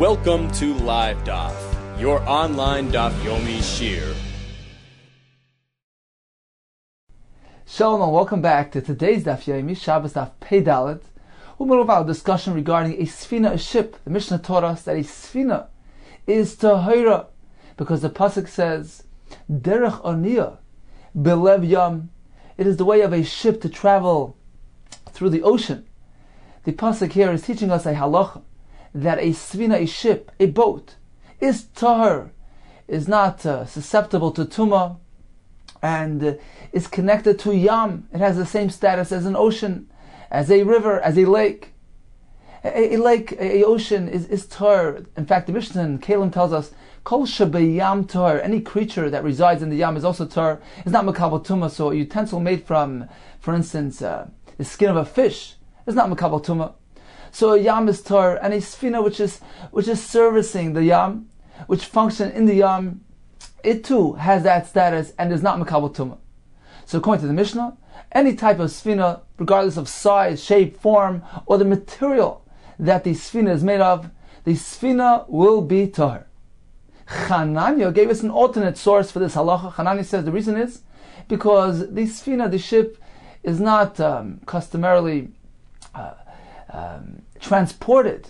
Welcome to LIVEDAF, your online Daf Yomi Shiur. Shalom and welcome back to today's Daf Yomi, Shabbos Daf Pei Dalet. We'll move on to a discussion regarding a sfina, a ship. The Mishnah taught us that a sfina is tahira because the pasuk says, "Derech Aniyah belev yam." It is the way of a ship to travel through the ocean. The pasuk here is teaching us a halacha that a sfina, a ship, a boat, is tahir, is not susceptible to tumah, and is connected to yam. It has the same status as an ocean, as a river, as a lake. A lake, a ocean is tahir. In fact, the Mishnah in Kalim tells us, Kol shebayam tahir. Any creature that resides in the yam is also tahir. It's not makabel tumah. So a utensil made from, for instance, the skin of a fish is not makabel tumah. So a yam is tahir, and a sfina which is servicing the yam, which function in the yam, it too has that status and is not makabel tumah. So according to the Mishnah, any type of sfina, regardless of size, shape, form, or the material that the sfina is made of, the sfina will be tahir. Chananya gave us an alternate source for this halacha. Chananya says the reason is because the sfina, the ship, is not customarily transported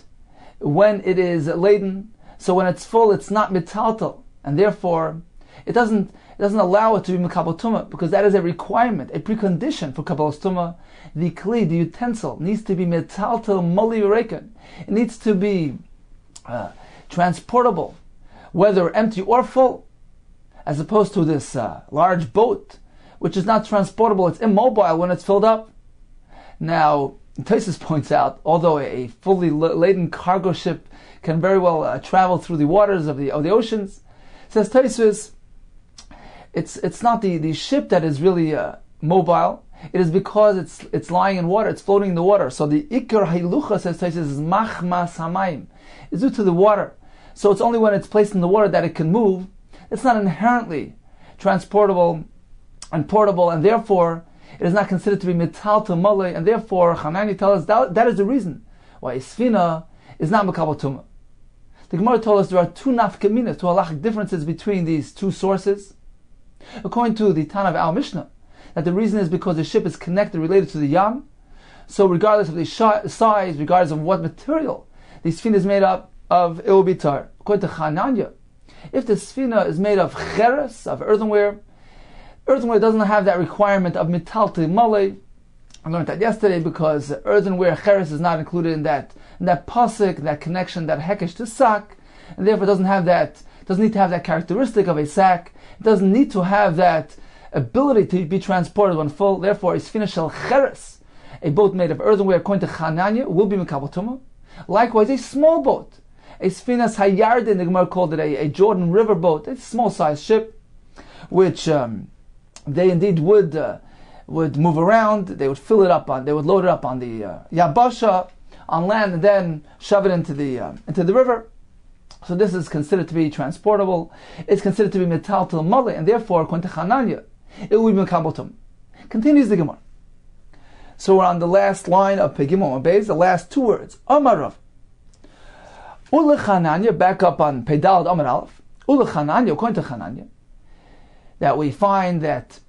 when it is laden. So when it's full, it's not mitaltal, and therefore it doesn't allow it to be makabel tumah, because that is a requirement, a precondition for kabbalas tumah. The kli, the utensil, needs to be mitaltal moli urekan. It needs to be transportable, whether empty or full, as opposed to this large boat, which is not transportable. It's immobile when it's filled up. Now, Tosfos points out, although a fully laden cargo ship can very well travel through the waters of the oceans, says Tosfos, it's not the ship that is really mobile. It is because it's lying in water, it's floating in the water. So the ikar hilucha, says Tosfos, is machmas hamayim. It's due to the water. So it's only when it's placed in the water that it can move. It's not inherently transportable and portable, and therefore it is not considered to be mital to malay, and therefore Chanani tells us that is the reason why a sfina is not makabel tumah. The Gemara told us there are two nafkaminas, two halachic differences between these two sources. According to the Tana of our Mishnah, that the reason is because the ship is connected, related to the yam. So regardless of the size, regardless of what material the sfina is made up of, it will be tar. According to Chananya, if the sfina is made of cheres, of earthenware doesn't have that requirement of mital to malay. I learned that yesterday because earthenware cheres is not included in that pasuk, that connection, that hekesh to sak, and therefore doesn't need to have that characteristic of a sack. It doesn't need to have that ability to be transported when full. Therefore, a sfina shel cheres, a boat made of earthenware, according to Chananya, will be makabel tumah. Likewise, a small boat, a sfinas hayardin, the Gemara called it a Jordan River boat, a small sized ship, which they indeed would move around. They would load it up on the yabasha, on land, and then shove it into the river. So this is considered to be transportable. It's considered to be metal to malay, and therefore, according to Chananya, it will be makabel tumah. Continues the Gemara. So we're on the last line of Pegimon Beis, the last two words. Amarav. Ule Chananya, back up on Pedal Amar Aleph. Ule Chananya, according to Chananya, that we find that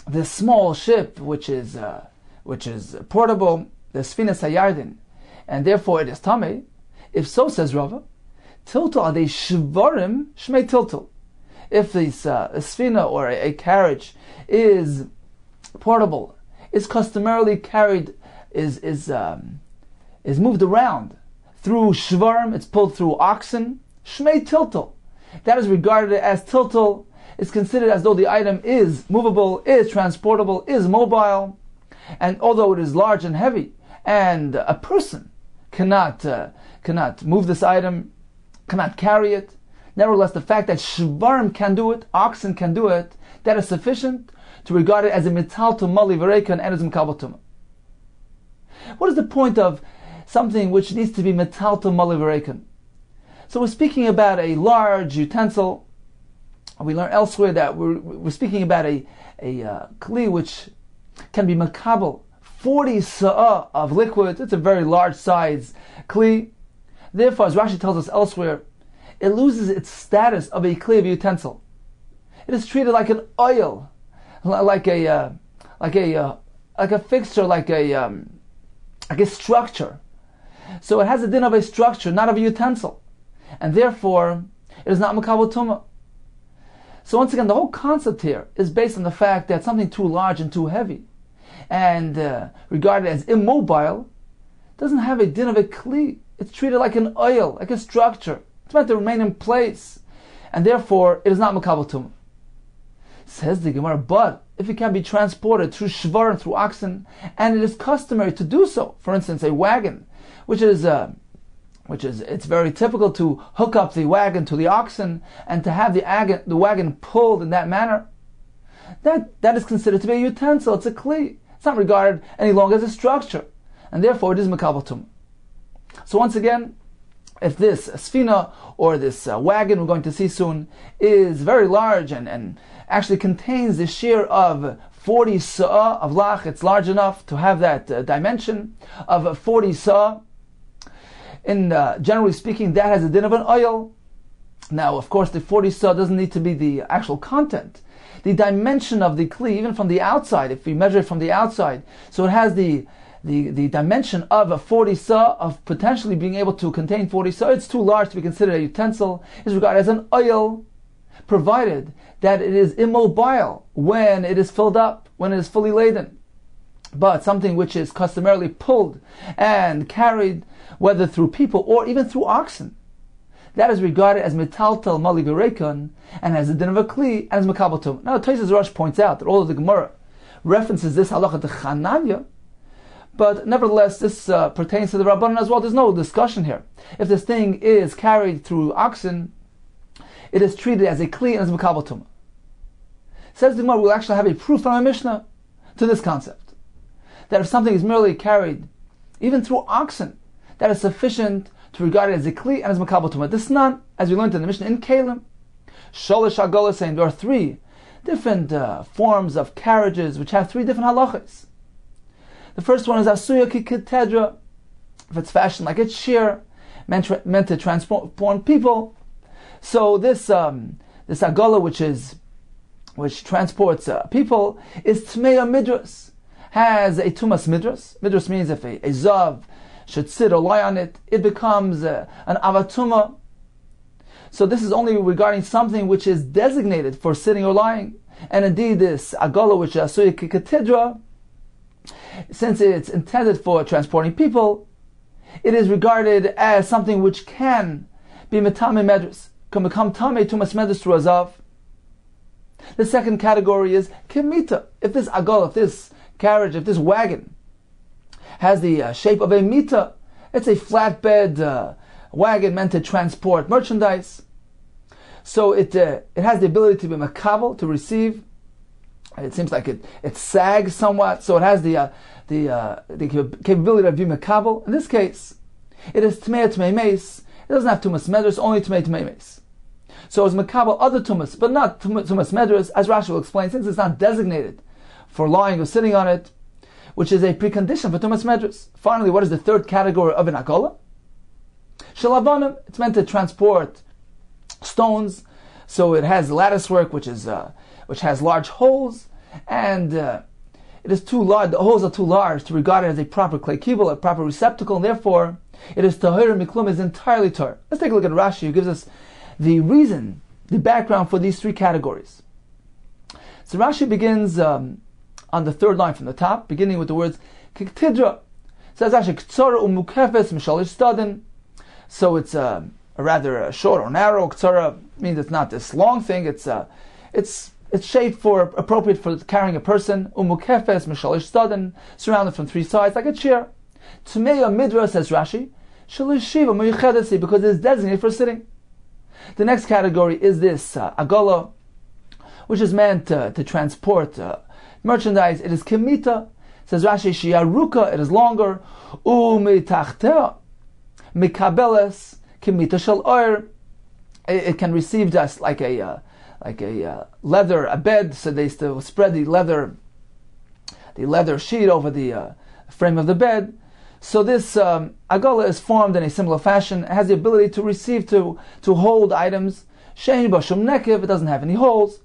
this small ship, which is portable, the sfinas hayardin, and therefore it is tamei. If so, says Rava, tiltul adei shvarim shmei tiltul. If this a sfina or a carriage is portable, is customarily carried, is moved around through shvarim, it's pulled through oxen, shmei tiltul. That is regarded as tiltul. It's considered as though the item is movable, is transportable, is mobile, and although it is large and heavy, and a person cannot move this item, cannot carry it, nevertheless the fact that shvarim can do it, oxen can do it, that is sufficient to regard it as a mital to mali v'reikan and as makabel tumah. What is the point of something which needs to be mital to mali v'reikan? So we're speaking about a large utensil. We learn elsewhere that we're speaking about a kli which can be makabel 40 sa'ah of liquid. It's a very large size kli. Therefore, as Rashi tells us elsewhere, it loses its status of a kli, of a utensil. It is treated like an oil, like a fixture, like a structure. So it has a din of a structure, not of a utensil, and therefore it is not makabel tumah. So once again, the whole concept here is based on the fact that something too large and too heavy, and regarded as immobile, doesn't have a din of a kli. It's treated like an oil, like a structure. It's meant to remain in place, and therefore it is not makabel tumah. Says the Gemara, but if it can be transported through shvar, through oxen, and it is customary to do so, for instance, a wagon, which is it's very typical to hook up the wagon to the oxen and to have the wagon pulled in that manner, that is considered to be a utensil. It's a kli. It's not regarded any longer as a structure, and therefore it is makabel tumah. So once again, if this sfina or this wagon we're going to see soon is very large and actually contains the shiur of 40 sa'ah of lach, it's large enough to have that dimension of 40 sa'ah. In generally speaking, that has a din of an oil. Now, of course, the 40 sa'ah doesn't need to be the actual content. The dimension of the kli, even from the outside, if we measure it from the outside, so it has the dimension of a 40 sa'ah, of potentially being able to contain 40 sa'ah. It's too large to be considered a utensil. It's regarded as an oil, provided that it is immobile when it is filled up, when it is fully laden. But something which is customarily pulled and carried, whether through people or even through oxen, that is regarded as metaltal mali berekon, and has a din of a kli, and as makabel tumah. Now, Tosfos Rosh points out that although the Gemara references this halacha to Chananya, but nevertheless, this pertains to the Rabbanan as well. There's no discussion here. If this thing is carried through oxen, it is treated as a kli and as makabel tumah. Says the Gemara, we'll actually have a proof from a Mishnah to this concept, that if something is merely carried, even through oxen, that is sufficient to regard it as a kli and as makabel tumah. This none, as we learned in the Mishnah in Kalim, Sholish Agola, saying there are 3 different forms of carriages which have 3 different halachas. The first one is asuya ki ketedra, if it's fashioned like it's shiur, meant to transport people. So this agola, which transports people, is tmeya midras, has a tumas midras. Midras means if a zav should sit or lie on it, it becomes an avatuma. So this is only regarding something which is designated for sitting or lying. And indeed, this agola, which is asuya ki ketedra, since it's intended for transporting people, it is regarded as something which can be metame medras, can become tame tumas medras through a zav. The second category is kemita. If this agol, if this carriage, if this wagon has the shape of a mita, it's a flatbed wagon meant to transport merchandise. So it has the ability to be makabel, to receive. It seems like it sags somewhat, so it has the capability of being makabel. In this case, it is tmei meis. It doesn't have tumas medras, only tmei meis. So it's makabel other tumas, but not tumas medras, as Rashi will explain, since it's not designated for lying or sitting on it, which is a precondition for tumas medras. Finally, what is the third category of an agola? Shalavanim. It's meant to transport stones, so it has lattice work, which has large holes, and it is too large. The holes are too large to regard it as a proper clay kibble, a proper receptacle, and therefore it is tahir miklum, is entirely tahir. Let's take a look at Rashi, who gives us the reason, the background for these 3 categories. So Rashi begins on the 3rd line from the top, beginning with the words kiktidra. Says Rashi ktsara umukefes mishalish stadin. So it's a rather short or narrow. Ktsara means it's not this long thing. It's shaped appropriate for carrying a person. Umukefes mishalish stadin, surrounded from 3 sides like a chair. Tmeya midra, says Rashi, shalish shiva muychedesi, because it is designated for sitting. The next category is this agola, which is meant to transport merchandise. It is kemita, says Rashi, shiaruka, it is longer. Umitachtea mikabeles kemita shel oir. It can receive just like a leather, a bed. So they still spread the leather sheet over the frame of the bed. So this agola is formed in a similar fashion. It has the ability to receive, to hold items. Shein bashum nekev, it doesn't have any holes.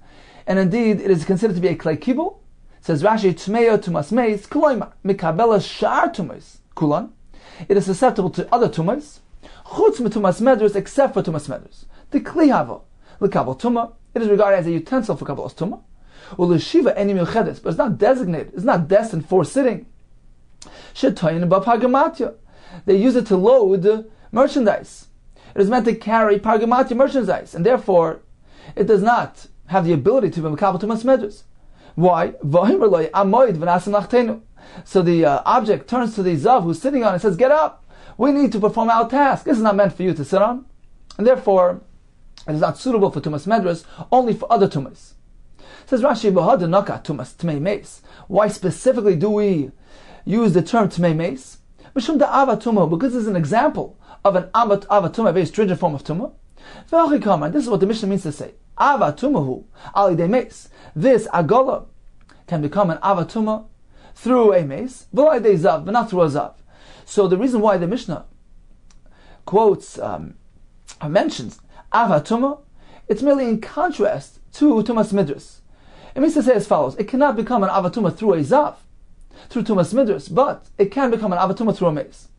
And indeed, it is considered to be a klei kibul. Says Rashi, Tmeya tumas meis, kloimar, mikabela shar tumas, kulan. It is susceptible to other tumas, chutz tumas medrus, except for tumas medrus. The kli hava, lekabel tuma, it is regarded as a utensil for kabbalas tuma. U'leshiva eni milchedes, but it's not designated, it's not destined for sitting. Shetoyin b'pargamatya, they use it to load merchandise. It is meant to carry pargamatya merchandise, and therefore, it does not have the ability to be mekabel tumas medrus. Why? So the object turns to the Zav who's sitting on it and says, get up, we need to perform our task. This is not meant for you to sit on. And therefore, it is not suitable for Tumas Medras, only for other Tumas. Says Rashi, Tumas Tmei Meis. Why specifically do we use the term Tmei Meis? Because this is an example of an Ava Tumah, a very stringent form of Tumah. This is what the Mishnah means to say. Ava Tumahu, Ali de Meis. This agola can become an Ava Tumah through a mace, but not through a zav. So the reason why the Mishnah quotes, mentions Ava Tumah, it's merely in contrast to Tumas Midras. It means to say as follows: it cannot become an Ava Tumah through a zav, through Tumas Midras, but it can become an Ava Tumah through a mace.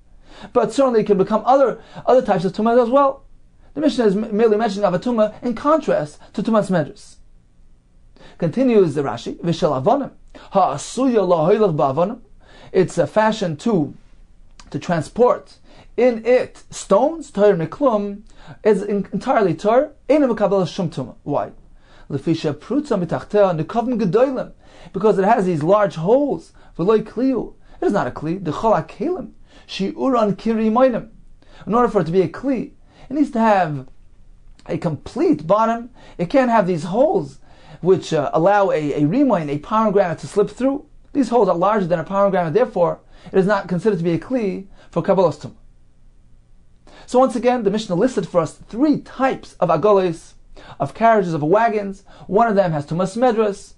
But certainly it can become other types of Tumah as well. The Mishnah is merely mentioning Ava Tumah in contrast to Tumas Midras. Continues the Rashi, V'shel avonim, ha'asuya la'hoilach ba'avonim. It's a fashion to transport in it stones, Torah miklum, is entirely Torah, ain't mekabel shum tumah. Why? L'fisha prutza mitachtea nekavim gedolim, because it has these large holes. V'loi kliu, it is not a kli. D'chol ha'kelim shiuran kiri moinim. In order for it to be a kli, it needs to have a complete bottom. It can't have these holes which allow a rimoin, a pomegranate, to slip through. These holes are larger than a pomegranate, therefore it is not considered to be a kli for kabbalas tumah. So once again, the Mishnah listed for us 3 types of agolis, of carriages, of wagons. One of them has tumas medras,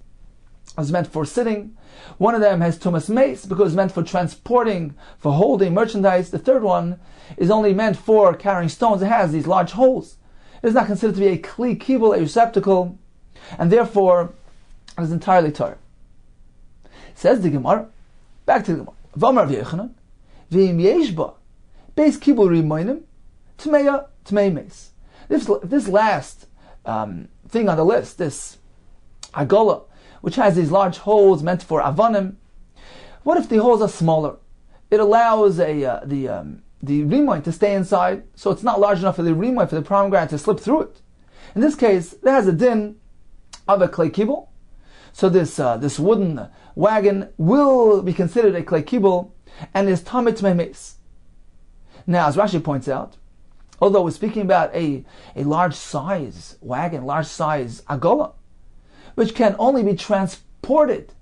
is meant for sitting. One of them has tumas mace, because it's meant for transporting, for holding merchandise. The third one is only meant for carrying stones. It has these large holes. It is not considered to be a kli kibul, a receptacle, and therefore it is entirely Torah. Says the Gemara, back to the Gemara. V'amar v'yechanan, v'im yeshba, beis kibul rimoinim, tmeya tmei meis. This last thing on the list, this agola, which has these large holes meant for avonim, what if the holes are smaller? It allows the rimoin to stay inside, so it's not large enough for the rimoin, for the pomegranate to slip through it. In this case, there has a din of a klei kibul. So this wooden wagon will be considered a klei kibul and is tamid tmei meis. Now, as Rashi points out, although we're speaking about a large size wagon, large size agola, which can only be transported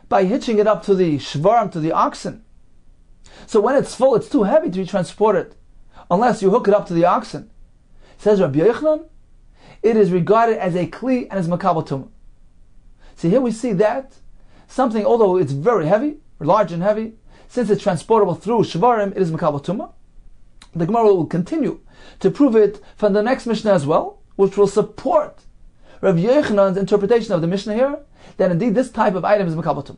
by hitching it up to the shvarim, to the oxen. So when it's full, it's too heavy to be transported, unless you hook it up to the oxen. Says Rabbi Yochanan, it is regarded as a kli and as makabel tumah. See, here we see that something, although it's very heavy, large and heavy, since it's transportable through shvarim, it is makabel tumah. The Gemara will continue to prove it from the next Mishnah as well, which will support Rabbi Yochanan's interpretation of the Mishnah here, that indeed this type of item is makabel tumah.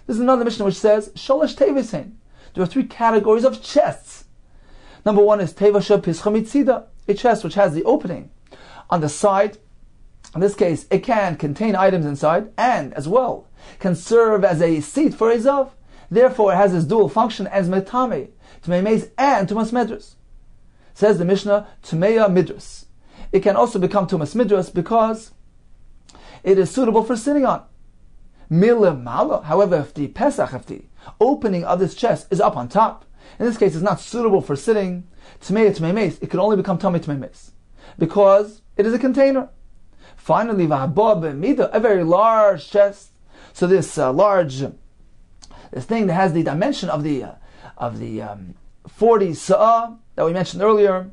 This is another Mishnah which says, Sholosh tevesein. There are 3 categories of chests. Number 1 is tevasha pischa mitzida, a chest which has the opening on the side. In this case, it can contain items inside, and as well can serve as a seat for a zav. Therefore, it has this dual function as metame, tmei meis and tumas medras. Says the Mishnah, tmeya midras. It can also become tumas midras because it is suitable for sitting on. Milamala. However, if the pesach, if the opening of this chest is up on top, in this case, it's not suitable for sitting. Tmei meis. It can only become tmei meis because it is a container. Finally, a very large chest. So this this thing that has the dimension of the 40 sa'ah that we mentioned earlier,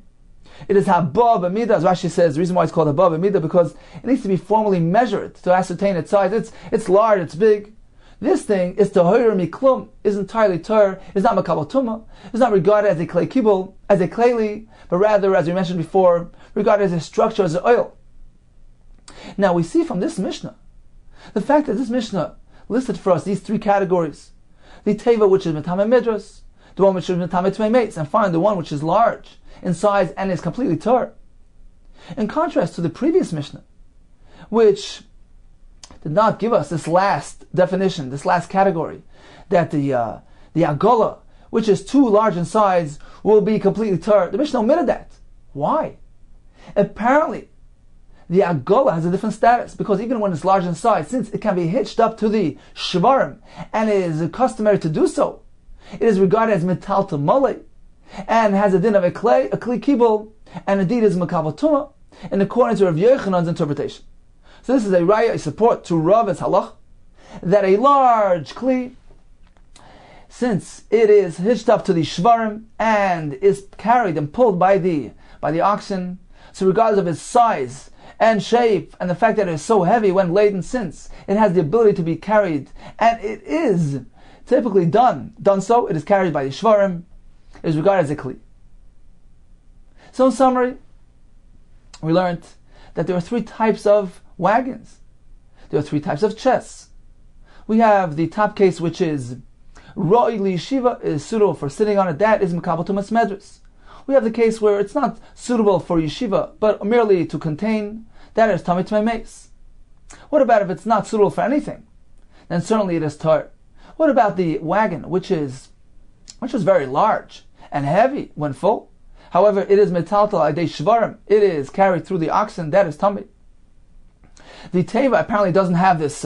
it is haba b'midah, as Rashi says. The reason why it's called haba b'midah because it needs to be formally measured to ascertain its size. It's large, it's big. This thing is Tahor Miklum, is entirely Tur, is not Makabal Tumah, is not regarded as a clay kibble, as a clayli, but rather, as we mentioned before, regarded as a structure, as an oil. Now we see from this Mishnah, the fact that this Mishnah listed for us these three categories: the Teva, which is Metame Midras, the one which is Metame Tmei Mates, and finally the one which is large in size and is completely Tur. In contrast to the previous Mishnah, which did not give us this last definition, this last category, that the Agola, which is too large in size, will be completely Tur. The Mishnah omitted that. Why? Apparently, the Agola has a different status, because even when it's large in size, since it can be hitched up to the Shvarim, and it is customary to do so, it is regarded as Metal to Mole, and has a din of a Kli Kibul, and indeed is Makabal Tumah, in accordance with Rav Yochanan's interpretation. So this is a raya, a support to Rav's halach, that a large Kli, since it is hitched up to the Shvarim, and is carried and pulled by the oxen, so regardless of its size and shape, and the fact that it is so heavy when laden, since it has the ability to be carried, and it is typically done so, it is carried by the Shvarim, it is regarded as a Kli. So in summary, we learned that there are three types of wagons. There are three types of chests. We have the top case, which is Ro'i Yeshiva, is suitable for sitting on it, that is Makabal Tumas Medras. We have the case where it's not suitable for yeshiva, but merely to contain, that is Tamei Tmei Meis. What about if it's not suitable for anything? Then certainly it is Tar. What about the wagon, which is very large and heavy when full? However, it is metaltal adei shvarim. It is carried through the oxen. That is tamei. The teva apparently doesn't have this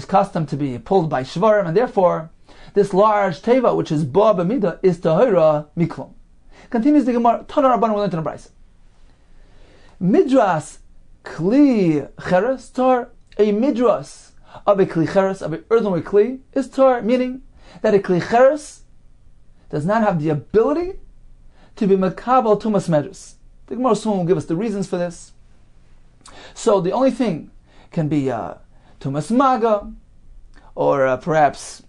custom to be pulled by shvarim, and therefore this large teva, which is ba b'mida, is tahira miklum. Continues the Gemara. Tana Rabbanan, we learned in the Brisa. Midras kli cheres tar. A midras of a kli cheres, of an earthenware kli, is tar, meaning that a kli cheres does not have the ability to be makabel tumas medras. The Gemara soon will give us the reasons for this. So the only thing can be tumas maga, or perhaps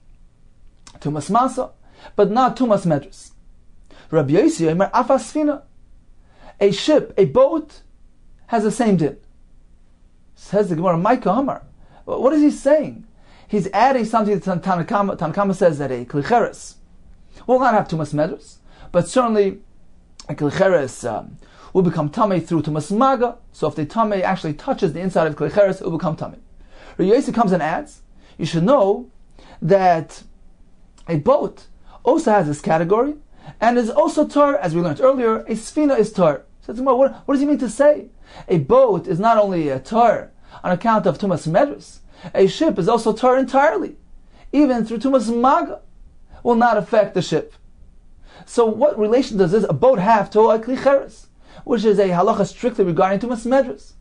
tumas masa, but not tumas medras. Rabbi Yossi Omer afasfina. A ship, a boat, has the same din. Says the Gemara, Maika Hamar. What is he saying? He's adding something to Tanakama. Tanakama says that a klicheres will not have tumas medras, but certainly a klicheres will become tamei through tumas maga. So if the tamei actually touches the inside of the klicheres, it will become tamei. Rabbi Yossi comes and adds, you should know that a boat also has this category, and is also tar, as we learned earlier. A sfina is tar. So what does he mean to say? A boat is not only a tar on account of tumas medras, a ship is also tar entirely, even through tumas maga, will not affect the ship. So what relation does a boat have to a klicheres, which is a halacha strictly regarding tumas medras?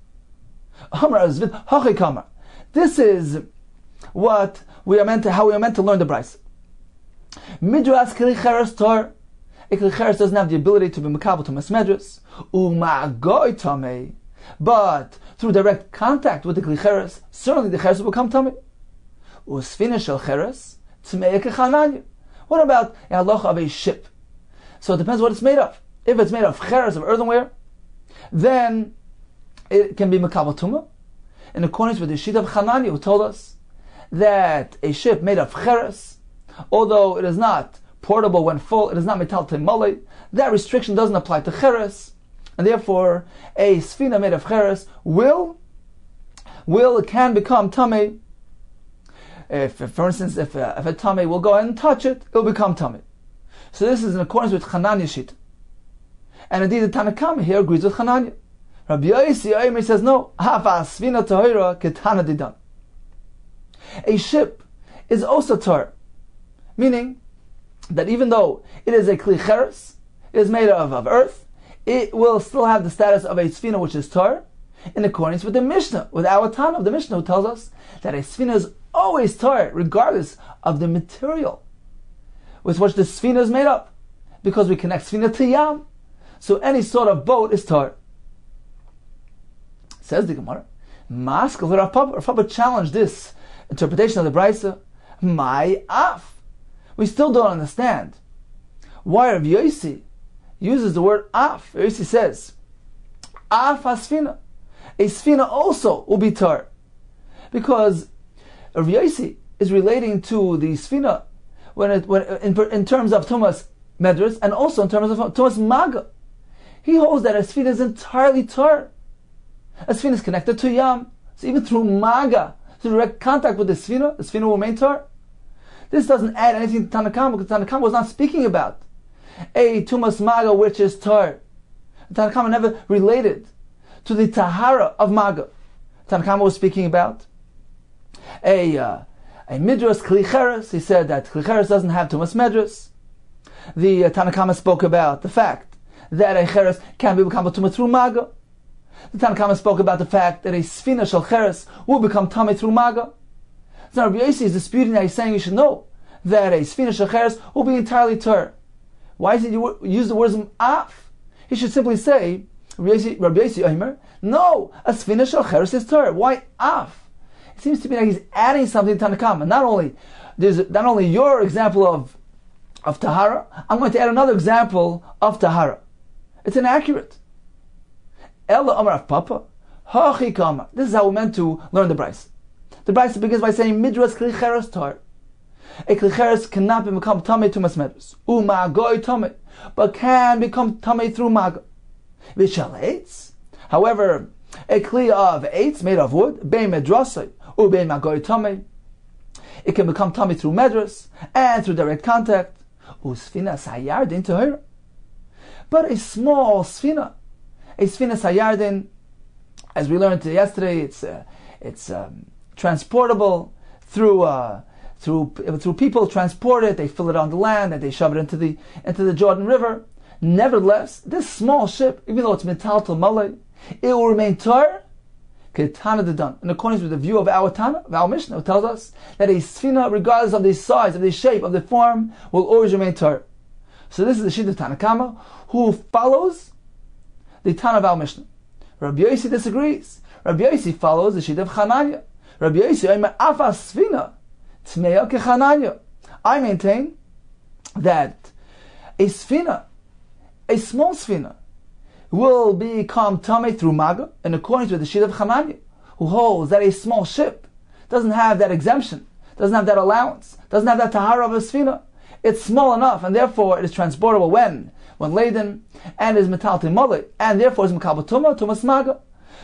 This is what how we are meant to learn the Brisa. Midras klicheres tar. A klicheres doesn't have the ability to be makabel tumas medras, uma'goy tamei, but through direct contact with the klicheres, certainly the cheres will become tamei. Usfina shel cheres tmei kechananya. What about a halacha of a ship? So it depends what it's made of. If it's made of cheres, of earthenware, then it can be makabel tumah, in accordance with the Shita of Chananya, who told us that a ship made of cheres, although it is not portable when full, it is not metal temale, that restriction doesn't apply to cheres, and therefore a sfina made of cheres can become tamei. If, for instance, if a tamei will go ahead and touch it, it will become tamei. So this is in accordance with Chananya Shita. And indeed the Tanakama here agrees with Chananya. Rabbi Yossi says no. Sfina tahira ketana didan. A ship is also tar, meaning that even though it is a kli cheres, it is made of earth, it will still have the status of a sfina, which is tar, in accordance with the Mishnah, with our Tana of the Mishnah, who tells us that a sfina is always tar, regardless of the material with which the sfina is made up, because we connect sfina to yam, so any sort of boat is tar. Says the Gemara, Rav Papa challenged this interpretation of the Brisa, my af. We still don't understand why Rav Yossi uses the word af. Rav Yossi says, af asfina. A sfina also will be tar. Because Rav Yossi is relating to the sfina in terms of Tumas Medras and also in terms of Tumas Maga. He holds that a sfina is entirely tar. A sfina is connected to Yam. So even through Maga, through direct contact with the sfina will remain tar. This doesn't add anything to Tanakama, because Tanakama was not speaking about a Tumas Maga which is tar. Tanakama never related to the Tahara of Maga. Tanakama was speaking about a Midras Klicheres. He said that Klicheres doesn't have Tumas Medras. The Tanakama spoke about the fact that a Cheres can be become a Tumah through Maga. The Tanakama spoke about the fact that a Sfina Shel Cheres will become Tameh through Maga. So now Rabbi Yossi is disputing that. He's saying you should know that a Sfina Shel Cheres will be entirely Tur. Why does he use the words Af? He should simply say, Rabbi Yossi Omer, no, a Sfina Shel Cheres is Tur. Why Af? It seems to me that he's adding something to Tanakama. Not only your example of Tahara, I'm going to add another example of Tahara. It's inaccurate. Ella Amar of Papa, Hachi Kama. This is how we're meant to learn the Bryce. The Bryce begins by saying Midras Klicheres Tar. A Klicheres cannot become Tameh Tumas Medras. Uma Goy Tameh, but can become Tameh through Maga. Vishal Eitz. However, a Kli of Eitz made of wood, Bein Medrasai, Ubein Magoy Tameh, it can become Tameh through Medras and through direct contact. Usfina Sayardin Tahira. But a small Sfina, a Sfina Sayardin, as we learned yesterday, it's transportable through people. Transport it, they fill it on the land, and they shove it into the Jordan River. Nevertheless, this small ship, even though it's metaltal malay, it will remain tar. Ketana dedan. In accordance with the view of our Tana, of our Mishnah, it tells us that a Sfina, regardless of the size, of the shape, of the form, will always remain tar. So this is the Shita of Tanakama, who follows the Tana of our Mishnah. Rabbi Yossi disagrees. Rabbi Yossi follows the Shita of Chananya. Rabbi Yossi, Afa Sfina, Tmeya Kechananya. I maintain that a Sfina, a small Sfina, will become Tameh through Maga, in accordance with the Shita of Chananya, who holds that a small ship doesn't have that exemption, doesn't have that allowance, doesn't have that Tahara of a Sfina. It's small enough, and therefore it is transportable when laden, and is metal timole, and therefore is Makabal Tumah, Tumas Maga.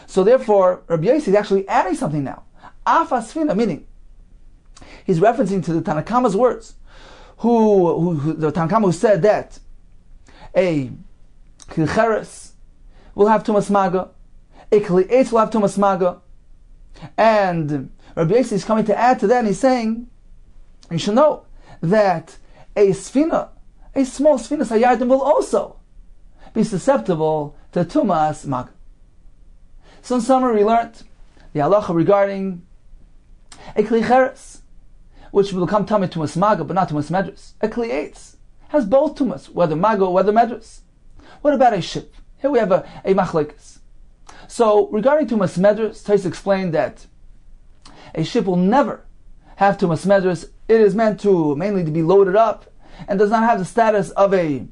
So therefore, Rabbi Yossi is actually adding something now. Afa Sfina, meaning he's referencing to the Tanakama's words, the Tanakama who said that a Klicheres will have Tumas Maga, a Kli Eitz will have Tumas Maga, and Rabbi Yossi is coming to add to that, and he's saying, you should know that a Sfina, a small Sfina Sayardim, will also be susceptible to Tumas Maga. So in summary, we learned the halacha regarding a Klicheres, which will become Tameh Tumas Maga, but not Tumas Medras. A Kli Eitz has both Tumas, whether Maga or whether Medras. What about a ship? Here we have a machlekes. So regarding Tumas Medras, Tais explained that a ship will never have Tumas Medras. It is meant mainly to be loaded up, and does not have the status of a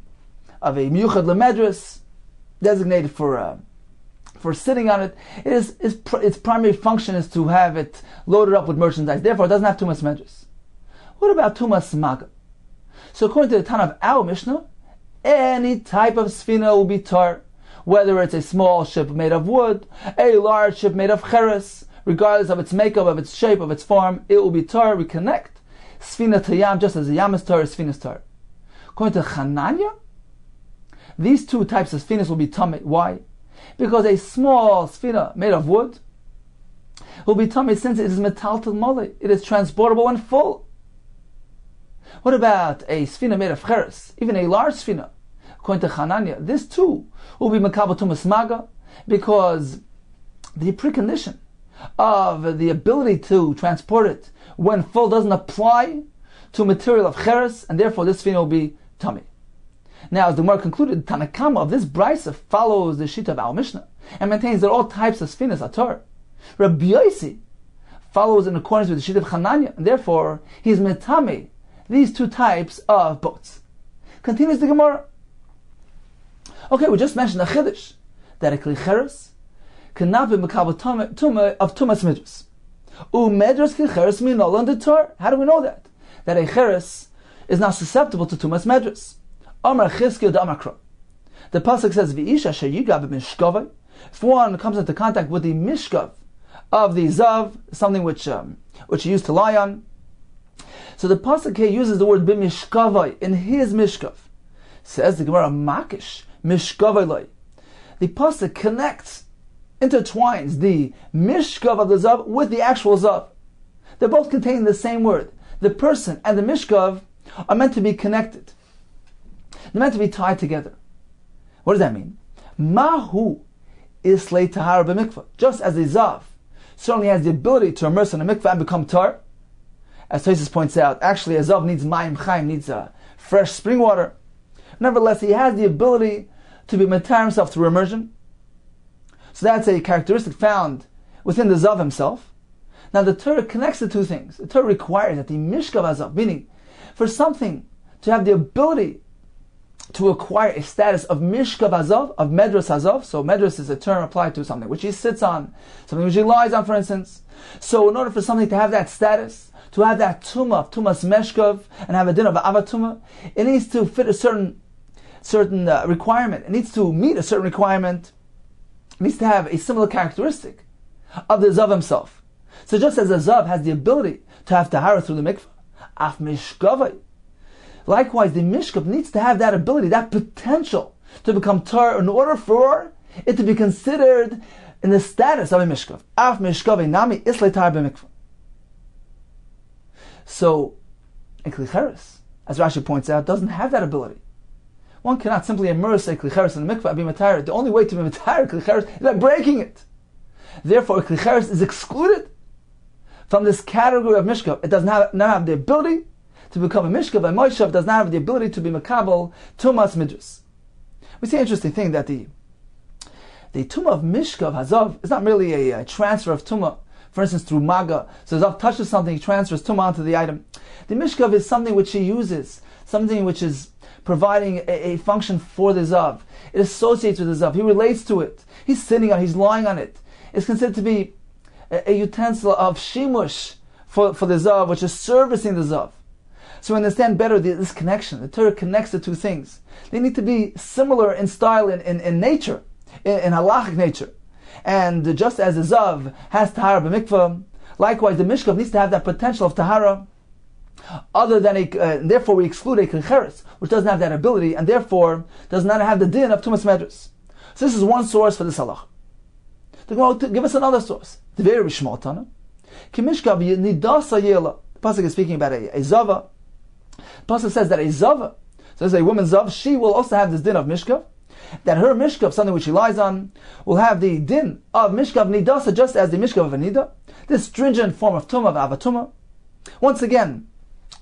miyuchad lemedras, designated for sitting on it. Its primary function is to have it loaded up with merchandise. Therefore, it doesn't have Tumas Medras. What about Tumas Maga? So according to the Tana of our Mishnah, any type of Sfina will be tar, whether it's a small ship made of wood, a large ship made of cheres, regardless of its makeup, of its shape, of its form, it will be tar. We connect Sfina to Yam, just as a Yam is tar, Sfina is tar. According to Chananya, these two types of Sfinas will be tameh. Why? Because a small Sfina made of wood will be tameh since it is metaltal mole. It is transportable and full. What about a Sfina made of cheres, even a large Sfina? According to Chananya, this too will be Makabal Tumas Maga, because the precondition of the ability to transport it when full doesn't apply to material of cheres, and therefore this Sfina will be Tameh. Now, as the Gemara concluded, Tanakama of this Brisa follows the Shita of our Mishnah and maintains that all types of Sfinas are tar. Rabbi Yossi follows in accordance with the Shit of Chananya, and therefore he's metame these two types of boats. Continues the Gemara. Okay, we just mentioned a chiddush that a kli cheres cannot be mekabel tuma of tumas midras. Medras kli cheres minol on the Torah. How do we know that? That a cheres is not susceptible to tumas medras. Amar chizkiya da amakra. The pasuk says, "V'isha sheyiga b'mishkavai." If one comes into contact with the mishkav of the zav, something which he used to lie on, so the pasuk here uses the word b'mishkavai, in his mishkav. Says the Gemara, makish mishkavai loy. The pasuk connects, intertwines the mishkav of the zav with the actual zav. They both contain the same word. The person and the mishkav are meant to be connected. They're meant to be tied together. What does that mean? Mahu islay tahara b'mikvah. Just as a zav certainly has the ability to immerse in a mikvah and become tar, as Tosis points out, actually a zav needs mayim chaim, needs fresh spring water. Nevertheless, he has the ability to be matar himself through immersion. So that's a characteristic found within the zav himself. Now the Torah connects the two things. The Torah requires that the mishkav hazav, meaning for something to have the ability to acquire a status of mishkav hazav, of medras hazav. So medras is a term applied to something which he sits on, something which he lies on, for instance. So in order for something to have that status, to have that tumah of tumas meshkav, and have a din of avatuma, it needs to fit a certain requirement. It needs to meet a certain requirement. It needs to have a similar characteristic of the zav himself. So just as a zav has the ability to have tahara through the mikvah, af mishkavai, likewise the mishkav needs to have that ability, that potential to become tar in order for it to be considered in the status of a mishkav. Af mishkavai nami islay tar b'mikvah. So, a kli cheres, as Rashi points out, doesn't have that ability. One cannot simply immerse a kli cheres in the mikvah and be matar. The only way to be matar a kli cheres is by breaking it. Therefore, a kli cheres is excluded from this category of mishkav. It does not have the ability to become a mishkav, and Moshav does not have the ability to be makabel tumas midras. We see an interesting thing that the tumah of mishkav hazav is not merely a transfer of tumah. For instance, through maga, so Zav touches something, he transfers tumah onto the item. The mishkav is something which he uses, something which is providing a function for the Zav. It associates with the Zav. He relates to it. He's sitting on it, he's lying on it. It's considered to be a utensil of shimush for the Zav, which is servicing the Zav. So we understand better this connection. The Torah connects the two things. They need to be similar in style, in nature, in halachic nature. And just as the zav has tahara b'mikvah, likewise the mishkav needs to have that potential of tahara. Other than therefore we exclude a kli cheres, which doesn't have that ability, and therefore does not have the din of tumas medras. So this is one source for this halach. The Gemara give us another source. The very Rishma Tana. Ki mishkav nidasa yela. The pasuk is speaking about a zava. The pasuk says that a zava, so there's a woman zav, she will also have this din of mishkav. That her mishkav, something which she lies on, will have the din of mishkav nidasa, just as the mishkav of a nida, this stringent form of tumah, of avatuma. Once again,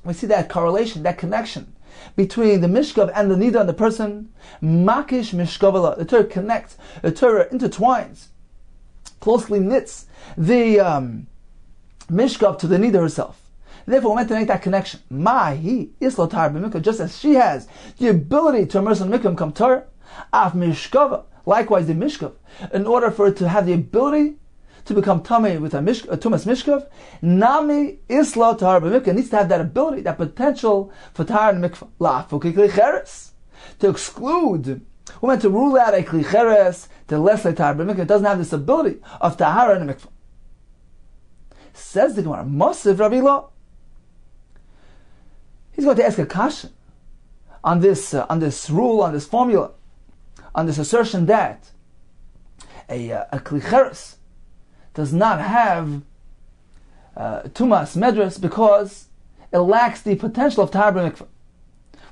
we see that correlation, that connection between the mishkav and the nida and the person. Makish mishkavala. The Torah connects, the Torah intertwines, closely knits the mishkav to the nida herself. Therefore, we're meant to make that connection. Mahi islotar b'mikvah, just as she has the ability to immerse in mikvah and come tar. Af mishkava, likewise the mishkav, in order for it to have the ability to become tamei with a tumas mishkav, nami isla tahar b'mikvah, needs to have that ability, that potential for tahar and mikvah. La'afuki kli cheres, to exclude, we're meant to rule out a kli cheres, to lesle tahar b'mikvah, it doesn't have this ability of tahar and mikvah. Says the Gemara, Mosiv Rabbi Lo. He's going to ask a kasha on this rule, on this formula, on this assertion that a kli cheres does not have tumas medras because it lacks the potential of tahar b'mikvah.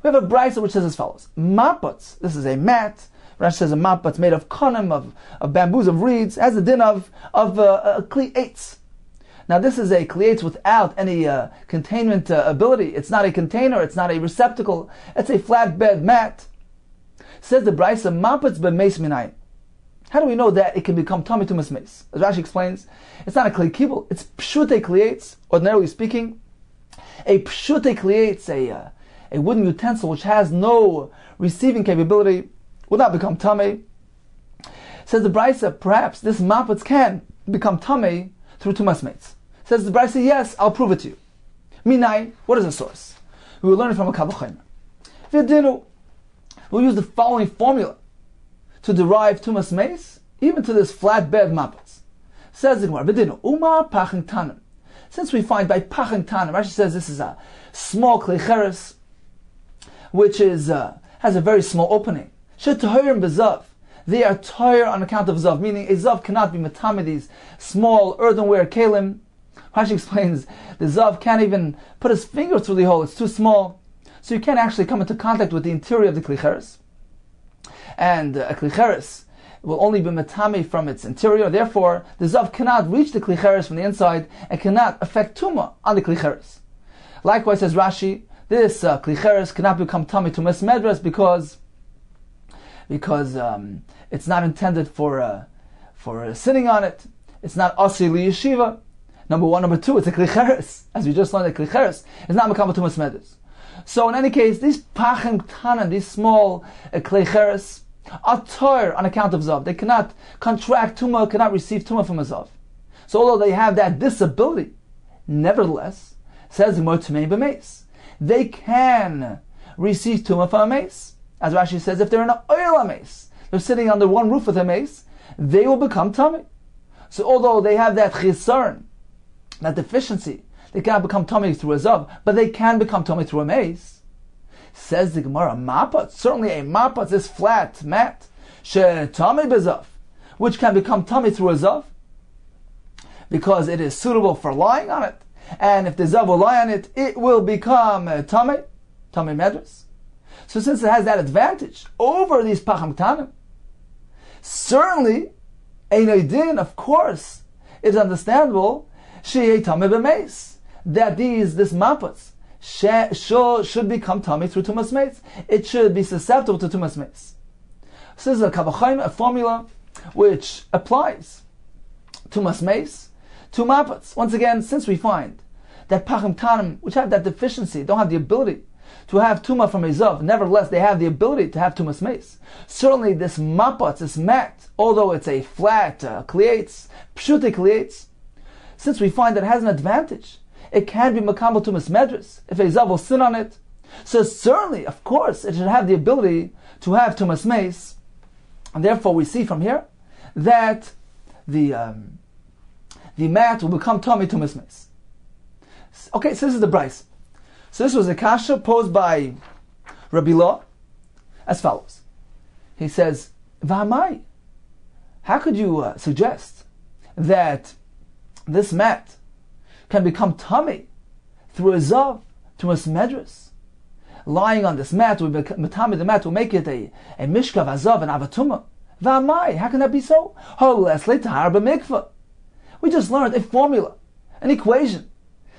We have a brisa which says as follows: mapats. This is a mat. Rashi says a mapats made of konim, of bamboos, of reeds, has a din of kli eitz. Now this is a kli eitz without any containment ability. It's not a container. It's not a receptacle. It's a flatbed mat. Says the brisa, mapats b'meis minayin. How do we know that it can become tummy tumas meis? As Rashi explains, it's not a klei kibul, it's pshute klietz. Ordinarily speaking, a pshute klietz, a wooden utensil which has no receiving capability, would not become tummy. Says the Brisa, perhaps this mapatz can become tummy through tumas meis. Says the Brisa, yes, I'll prove it to you. Minai, what is the source? We will learn it from a Kabbalah. V'dinu, we'll use the following formula to derive tumas meis, even to this flatbed mapatz. Says the Gemara, v'dinu, umar pachin tanim. Since we find by pachin tanim, Rashi says this is a small klicheres, which is has a very small opening. Shetahirim bezav. They are tired on account of zav, meaning a zav cannot be matame these small earthenware kalim. Rashi explains the zav can't even put his finger through the hole; it's too small, so you can't actually come into contact with the interior of the klicheres. And a klicheres will only be matame from its interior. Therefore, the zav cannot reach the klicheres from the inside and cannot affect tuma on the klicheres. Likewise, says Rashi, this klicheres cannot become tummy tumas medras because it's not intended for sitting on it. It's not asir li yeshiva. Number one. Number two, it's a klicheres. As we just learned, a klicheres is not mekabel tumas medras. So in any case, these pachim tanan, these small klicheres, are tor on account of zav. They cannot contract tumah, cannot receive tumah from a zav. So although they have that disability, nevertheless, says the Gemara Tumei b'meis, they can receive tumah from a mace. As Rashi says, if they're in an oil mace, they're sitting under one roof with a mace, they will become tummy. So although they have that chisarn, that deficiency, they cannot become tummy through a zav, but they can become tummy through a mace. Says the Gemara, mapatz, certainly a mapatz, this flat mat, she tummy bezav, which can become tummy through a zav, because it is suitable for lying on it. And if the zav will lie on it, it will become tummy medras. So since it has that advantage over these pacham tanim, certainly, ein din, of course, it's understandable, she'ei tameh b'meis, that this mapatz should become tummy through tumas meis. It should be susceptible to tumas meis. So this is a formula which applies tumas meis to mapatz. Once again, since we find that pachim tanim, which have that deficiency, don't have the ability to have tumah from a zav, nevertheless they have the ability to have tumas meis. Certainly this mapatz, this mat, although it's a flat klietz, pshute klietz, since we find that it has an advantage, it can be makabel tumas medras if a zav will sit on it. So certainly, of course, it should have the ability to have tumas meis, and therefore we see from here that the mat will become tummy tumas meis. Okay, so this is the Bryce. So this was a kasha posed by Rabbi Law as follows. He says, V'amai, how could you suggest that this mat can become tummy through a zav, to a medras? Lying on this mat, the mat will make it a mishkav, a zav, and avatuma. V'amai, how can that be so? We just learned a formula, an equation.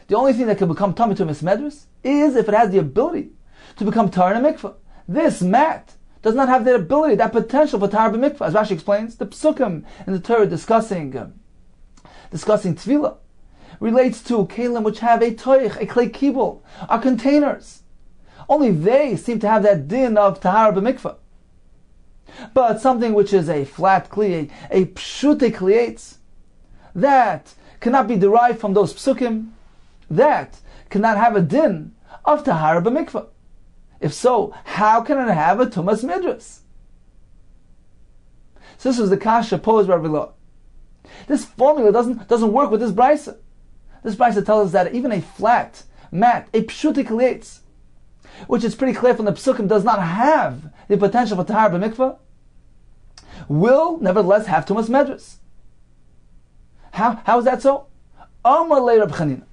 The only thing that can become tummy to medras is if it has the ability to become tar in a mikveh. This mat does not have that ability, that potential for tar b'mikveh. As Rashi explains, the psukim in the Torah discussing tefillah relates to kelim which have a toich, a klei kibul, are containers. Only they seem to have that din of tahara b'mikveh. But something which is a flat kli, a pshute klietz, that cannot be derived from those psukim, that cannot have a din of tahara b'mikveh. If so, how can it have a tumas midras? So this was the kasha posed by Rabbi Law. This formula doesn't work with this brisa. This brisa tells us that even a flat mat, a pshute klietz, which is pretty clear from the psukim does not have the potential for tahara b'mikveh, will nevertheless have tumas medras. How is that so? Amar le Reb Chanina.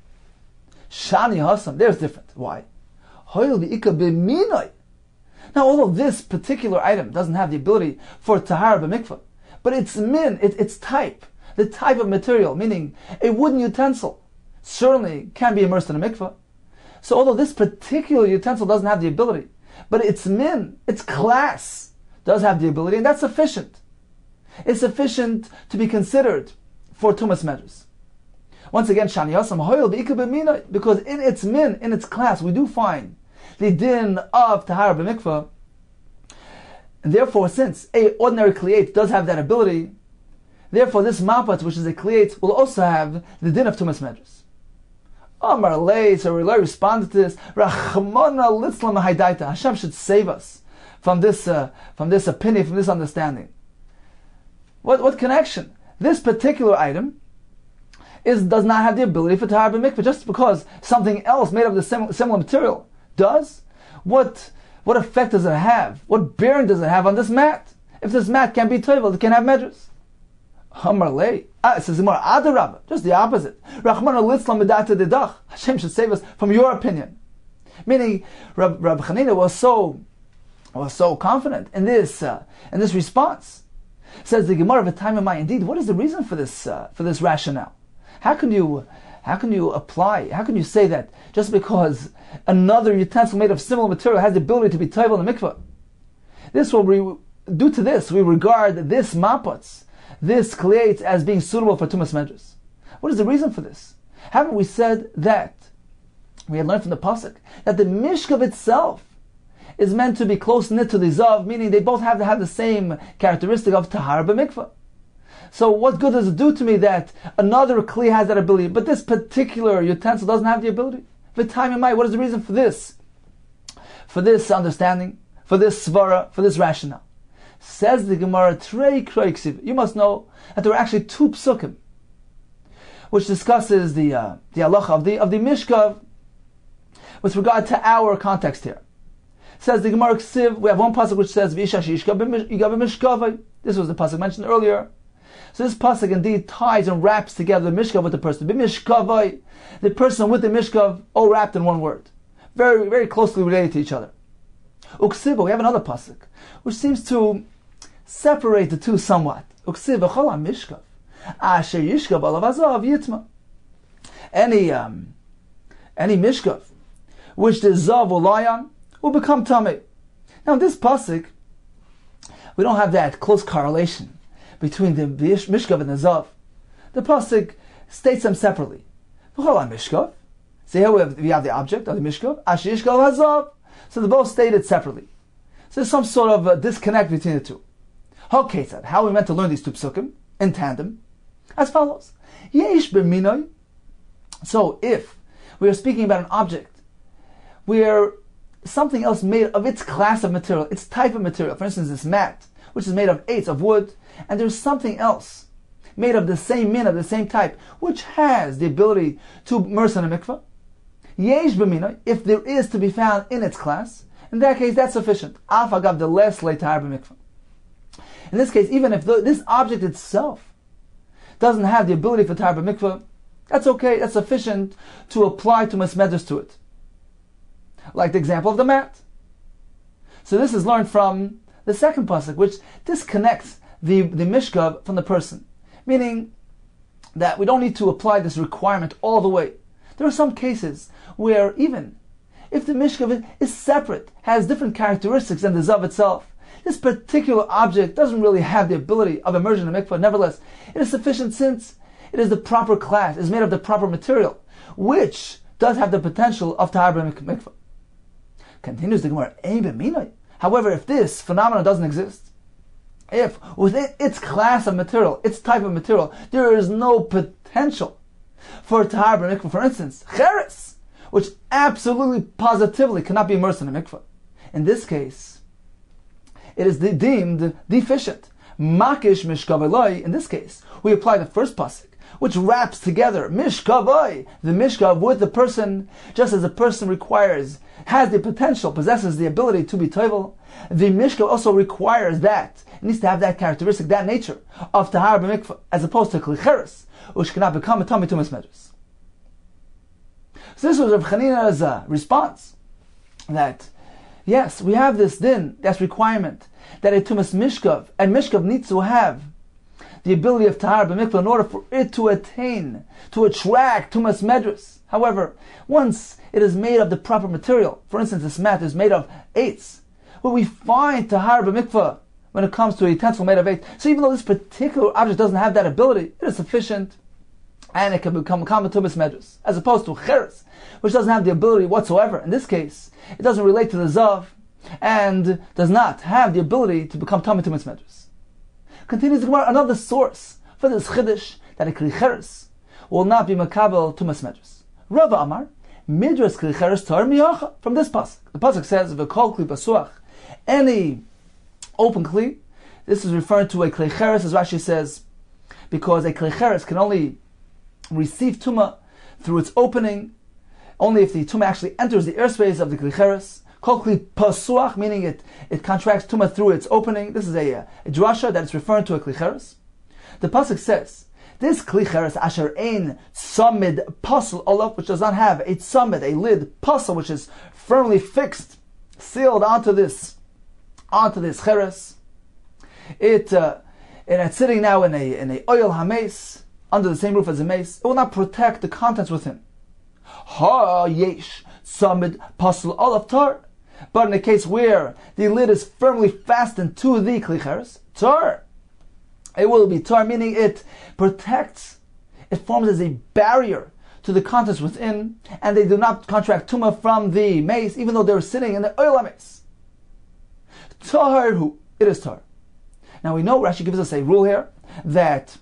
Shani Hasam, there's different. Why? Now, although this particular item doesn't have the ability for tahara b'mikveh, but its its type, the type of material, meaning a wooden utensil, certainly can be immersed in a mikveh. So although this particular utensil doesn't have the ability, but its class does have the ability, and that's sufficient. is sufficient to be considered for tumas medrus. Once again, shani yasam hoyel be'ikar b'minay, because in its min, in its class, we do find the din of tahara b'mikvah. And therefore, since a ordinary kliyat does have that ability, therefore this mapat, which is a kliyat, will also have the din of tumas medrus. Amar lei, so Relay responded to this, Rachmana litzlam haidaita, Hashem should save us from this opinion, from this understanding. What connection? This particular item does not have the ability for tahara b'mikvah, just because something else made of the similar material does. What effect does it have? What bearing does it have on this mat? If this mat can be toivel, it can have medrus. Hamar lei. It says more adarabba, just the opposite. Rachmana litzlam medata dedach. Hashem should save us from your opinion. Meaning, Rab Chanina was so confident in this response. Says the Gemara of a time in mind. Indeed, what is the reason for this rationale? How can you apply? How can you say that just because another utensil made of similar material has the ability to be toivel in the mikvah? Due to this, we regard this maputz, this kliyat, as being suitable for tumas medrus. What is the reason for this? Haven't we said that we had learned from the pasuk that the mishkav itself is meant to be close knit to the zav, meaning they both have to have the same characteristic of tahara b'mikvah. So what good does it do to me that another kli has that ability, but this particular utensil doesn't have the ability? What is the reason for this? For this understanding, for this svara, for this rationale? Says the Gemara, you must know that there are actually two psukim which discusses the halacha of the mishkav with regard to our context here. Says the Gemara, we have one pasuk which says V'isha she'ishka b'mishkavai. This was the pasuk mentioned earlier. So this pasuk indeed ties and wraps together the mishkav with the person. B'mishkavai, the person with the mishkav, all wrapped in one word, very very closely related to each other. Uksiba, we have another pasuk which seems to separate the two somewhat. Uksiba chala mishkav asher yishkav alav azav yitma. Any mishkav which the zav will lie on will become tamei. Now in this pasuk, we don't have that close correlation between the mishkav and the zav. The pasuk states them separately. Mishkav. So here we have the object of the mishkav. Asher yishkav hazav. So they're both stated separately. So there's some sort of a disconnect between the two. Okay, so how are we meant to learn these two psukim in tandem? As follows. Yesh b'minoi. So if we are speaking about an object where something else made of its class of material, its type of material, for instance this mat, which is made of eights of wood, and there's something else made of the same min, of the same type, which has the ability to immerse in a mikvah, yesh b'minoi, if there is to be found in its class, in that case that's sufficient. Af agav the less leitar b'mikvah. In this case, even if this object itself doesn't have the ability for tahara b'mikvah, that's okay, that's sufficient to apply to mesmedrus to it. Like the example of the mat. So this is learned from the second pasuk, which disconnects the mishkav from the person. Meaning that we don't need to apply this requirement all the way. There are some cases where even if the mishkav is separate, has different characteristics than the zav itself, this particular object doesn't really have the ability of immersion in mikvah. Nevertheless, it is sufficient since it is the proper class, is made of the proper material, which does have the potential of tahara b'mikvah. Continues the Gemara, however, if this phenomenon doesn't exist, if within its class of material, its type of material, there is no potential for tahara b'mikvah, for instance, cheres, which absolutely, positively cannot be immersed in a mikvah. In this case, it is deemed deficient. Makish mishkavai. In this case, we apply the first pasuk, which wraps together mishkavai, the mishkav, with the person, just as a person has the potential, possesses the ability to be toivel. The mishkav also requires that. It needs to have that characteristic, that nature of tahara b'mikvah, as opposed to klicheres, which cannot become a tummy tumas medrus. So this was Rav Chanina's response, that yes, we have this din, that's requirement, that a tumas mishkav, and mishkav needs to have the ability of tahara b'mikvah in order for it to attain, to attract tumas medrus. However, once it is made of the proper material, for instance this mat is made of eights, where we find tahara b'mikvah when it comes to a utensil made of 8. So even though this particular object doesn't have that ability, it is sufficient, and it can become common tumas medras, as opposed to cheres, which doesn't have the ability whatsoever. In this case, it doesn't relate to the zav, and does not have the ability to become common tumas medras. Continues the Gemara, another source for this chiddush that a kli cheres will not be makabel tumas medras. Rava Amar, midras kli cheres tar miyacha, from this pasuk. The pasuk says, v'kol kli basuach, any open kli. This is referring to a kli cheres, as Rashi says, because a kli cheres can only receive tuma through its opening, only if the tuma actually enters the airspace of the kli cheres. Kol kli pasuach, meaning it contracts tuma through its opening. This is a drasha that is referring to a kli cheres. The pasuk says, this kli cheres asher ein samid pasel olav, which does not have a samid, a lid, pasel, which is firmly fixed, sealed onto this cheres. It's sitting now in a oil hames, under the same roof as a mace. It will not protect the contents within. Ha yesh samid pasel olav tar. But in a case where the lid is firmly fastened to the kli cheres, tar, it will be tar, meaning it protects, it forms as a barrier to the contents within, and they do not contract tuma from the mace, even though they're sitting in the oil mace. Tar, it is tar. Now we know Rashi gives us a rule here that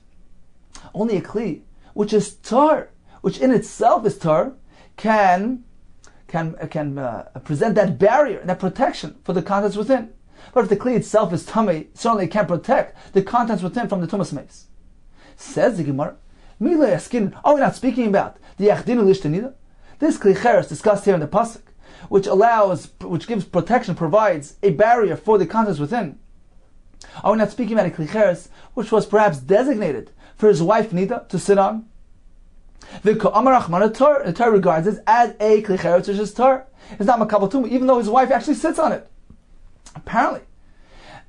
only a kli which is tar, which in itself is tar, can present that barrier, that protection for the contents within. But if the kli itself is tummy, certainly it can't protect the contents within from the tumas mace. Says the Gemara, are we not speaking about the Yachdinu Lishtanida? This kli cheres discussed here in the pasuk, which gives protection, provides a barrier for the contents within. Are we not speaking about a kli cheres which was perhaps designated for his wife Nida to sit on? The Torah regards this as a kli cheres which is tar. It's not makabel tuma, even though his wife actually sits on it. Apparently,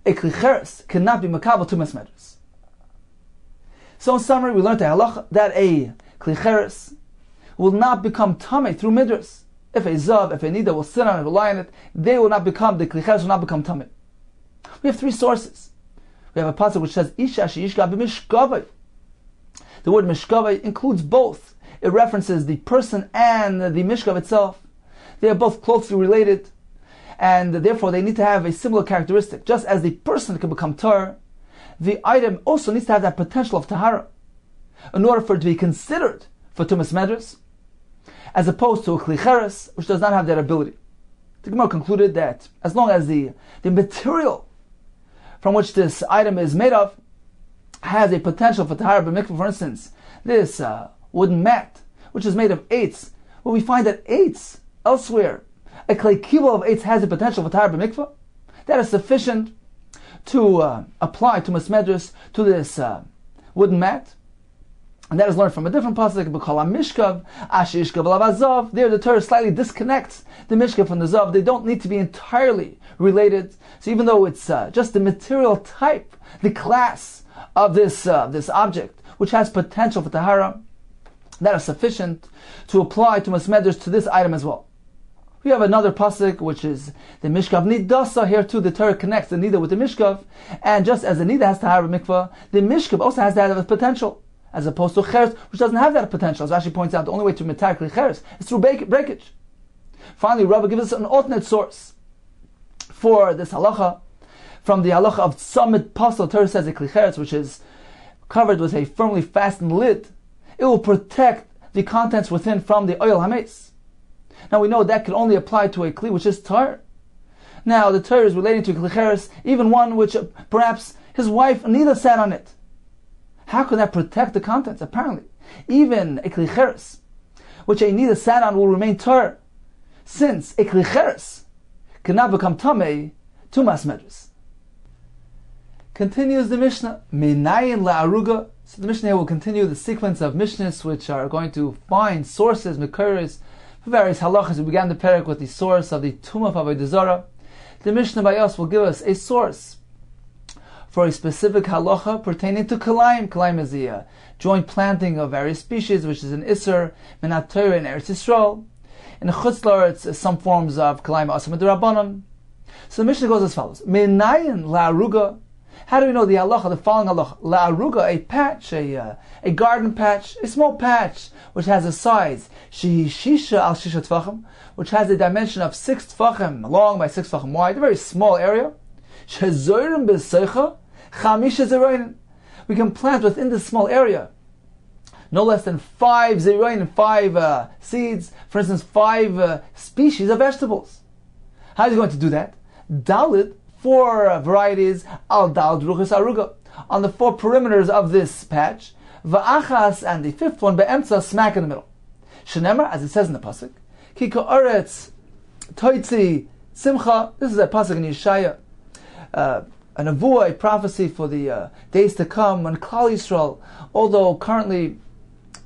a kli cheres cannot be makabel tumas medras. So in summary, we learned the halacha that a kli cheres will not become tamei through midras. If a zav, if a nida will sit on it, rely on it, the kli cheres will not become tamei. We have three sources. We have a pasuk which says, Isha she'ishka b'mishkavai. The word mishkavai includes both. It references the person and the mishkav itself. They are both closely related, and therefore they need to have a similar characteristic. Just as the person can become tar, the item also needs to have that potential of tahara in order for it to be considered for tumas medras, as opposed to a kli cheres, which does not have that ability. The Gemara concluded that as long as the material from which this item is made of has a potential for tahara b'mikvah, for instance, this wooden mat, which is made of eights, well, we find that eights elsewhere, a clay kilo of eights has a potential for tahara b'mikvah, that is sufficient to apply tumas medras to this wooden mat. And that is learned from a different pasuk, b'kol mishkav, ashishkav lavazav. There the Torah slightly disconnects the mishkav from the zav. They don't need to be entirely related. So even though it's just the material type, the class of this object, which has potential for tahara, that is sufficient to apply tumas medras to this item as well. We have another pasuk, which is the mishkav nidasa. Here too, the Torah connects the nida with the mishkav, and just as the nida has tahara mikvah, the mishkav also has that potential, as opposed to cheres, which doesn't have that potential. As Rashi points out, the only way to mitar kli cheres is through breakage. Finally, Rava gives us an alternate source for this halacha. From the halacha of samid pasel, Torah says a kli cheres, which is covered with a firmly fastened lid, it will protect the contents within from the oil hames. Now we know that can only apply to a kli which is tar. Now the Torah is relating to kli cheres, even one which perhaps his wife Nida sat on it. How can that protect the contents? Apparently, even a kli cheres, which a nida sat on, will remain tar, since a kli cheres cannot become tamei tumas medras. Continues the Mishnah, Minayin la'aruga. So the Mishnah here will continue the sequence of Mishnahs which are going to find sources, mekaris, for various halachas. We began the parak with the source of the tumah of avodah zarah. The Mishnah by us will give us a source for a specific halacha pertaining to kalayim. Kalayim is the joint planting of various species, which is an isser, minat Torah in Eretz Yisrael. In the Chutz La'aretz, some forms of kalayim asam d'Rabbanan. So the Mishnah goes as follows: Minayin la'aruga. How do we know the halacha, the following halacha? La'aruga, a patch, a garden patch, a small patch, which has a size, shehi shisha al shisha tfachim, which has a dimension of 6 tfachim long by 6 tfachim wide, a very small area. Shezorim b'seicha, chamisha zeroinin. We can plant within this small area no less than 5 zeroin, 5 seeds, for instance, 5 species of vegetables. How is he going to do that? Dalit, 4 varieties, al dal druchas aruga, on the 4 perimeters of this patch, va'achas, and the 5th one, be'emtza, smack in the middle. Shenemar, as it says in the pasuk, ki ka'aretz toitzi simcha. This is a pasuk in Yeshaya, a nevuah, a prophecy for the days to come when Klal Yisrael, although currently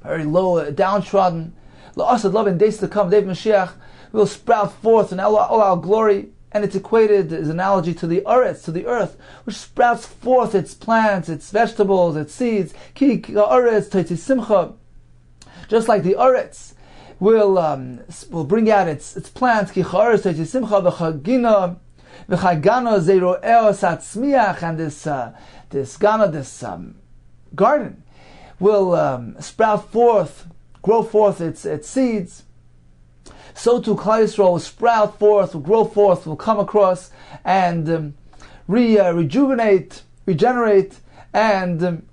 very low, downtrodden, la'asad love in days to come, David Mashiach will sprout forth in all our glory, and it's equated as an analogy to the earth, which sprouts forth its plants, its vegetables, its seeds. Ki ha'aretz toitzi simcha, just like the eretz will bring out its plants. Ki ha'aretz toitzi simcha v'chagina v'chagana zero'eo satzmiach, and this garden will sprout forth, grow forth its seeds. So too Klal Yisrael will sprout forth, will grow forth, will come across and rejuvenate, regenerate, and